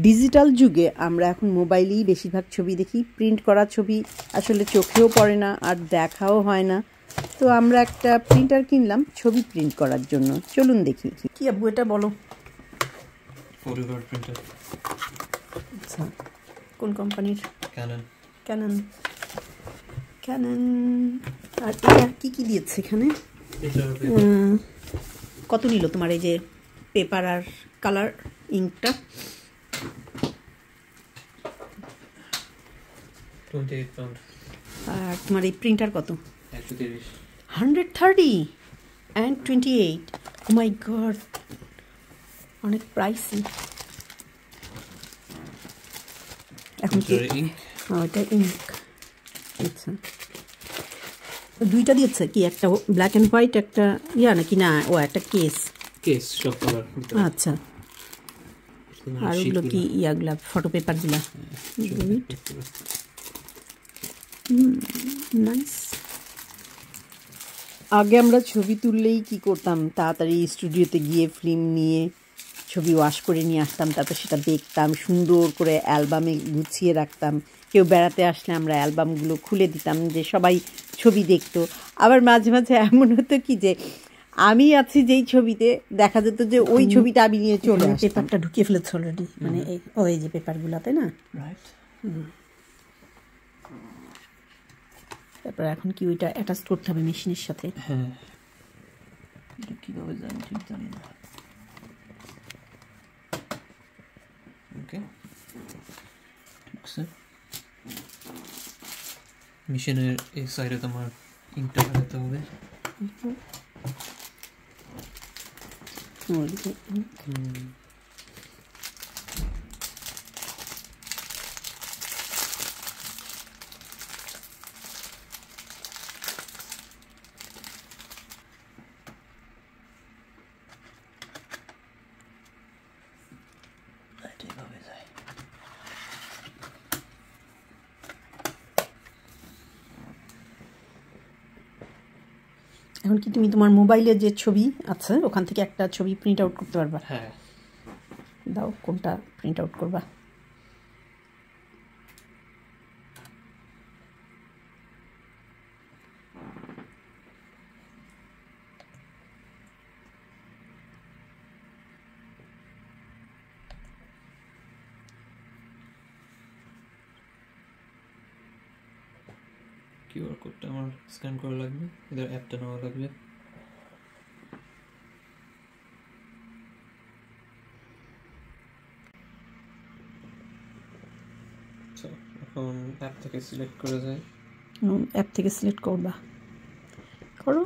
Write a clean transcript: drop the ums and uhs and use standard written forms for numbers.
Digital যুগে আমরা এখন মোবাইলেই বেশিরভাগ ছবি দেখি। প্রিন্ট করা ছবি আসলে চোখেও পড়ে না আর দেখাও হয় না। তো আমরা একটা প্রিন্টার কিনলাম ছবি প্রিন্ট করার জন্য। চলুন দেখি। কি আব্বু এটা বলো? Photograph printer. আচ্ছা, কোন কোম্পানির? ক্যানন। ক্যানন। ক্যানন। আর এটা কি কি দিয়েছে এখানে? কত নিল তোমার এই যে পেপার আর কালার ইঙ্কটা? 28 পাউন্ড। আর তোমার এই প্রিন্টার কত? 130। 130 and 28। ও মাই গড, অনেক প্রাইসি। এখন কি এটা ইঙ্ক? আচ্ছা, দুইটা দিয়েছে কি? একটা ব্ল্যাক অ্যান্ড হোয়াইট, একটা নাকি না ও একটা কেস সব কালার। আচ্ছা, আর ওগুলো কি ইয়াগুলা ফটো পেপারগুলা? নাইস। আগে আমরা ছবি তুললেই কি করতাম, তাড়াতাড়ি স্টুডিওতে গিয়ে ফিল্ম নিয়ে ছবি ওয়াশ করে নিয়ে আসতাম, তারপর সেটা দেখতাম, সুন্দর করে অ্যালবামে গুছিয়ে রাখতাম। কেউ বেড়াতে আসলে আমরা অ্যালবামগুলো খুলে দিতাম যে সবাই ছবি দেখতো। আবার মাঝে মাঝে এমন হতো কি যে আমি আছি যেই ছবিতে, দেখা যেত যে ওই ছবিটা আমি নিয়ে চলে আসতাম। পেপারটা ঢুকিয়ে ফেলেছে অলরেডি, মানে ওই যে পেপারগুলোতে না। তারপর এখন কি ওইটা অ্যাটাচ করতে হবে মেশিনের সাথে? হ্যাঁ, এটা কিভাবে জানি ঠিক জানি না। ওকে, মেশিনের এই সাইডে তোমার ইঙ্কটা লাগাতে হবে। এখন কি তুমি তোমার মোবাইলে যে ছবি আছে ওখান থেকে একটা ছবি প্রিন্ট আউট করতে পারবা? হ্যাঁ, দাও, কোনটা প্রিন্ট আউট করবা? কিউআর কোডটা আমার স্ক্যান করা লাগবে, এদের অ্যাপটা নেওয়া লাগবে। এখন অ্যাপ থেকে সিলেক্ট করে যায়। অ্যাপ থেকে সিলেক্ট করবা, করো।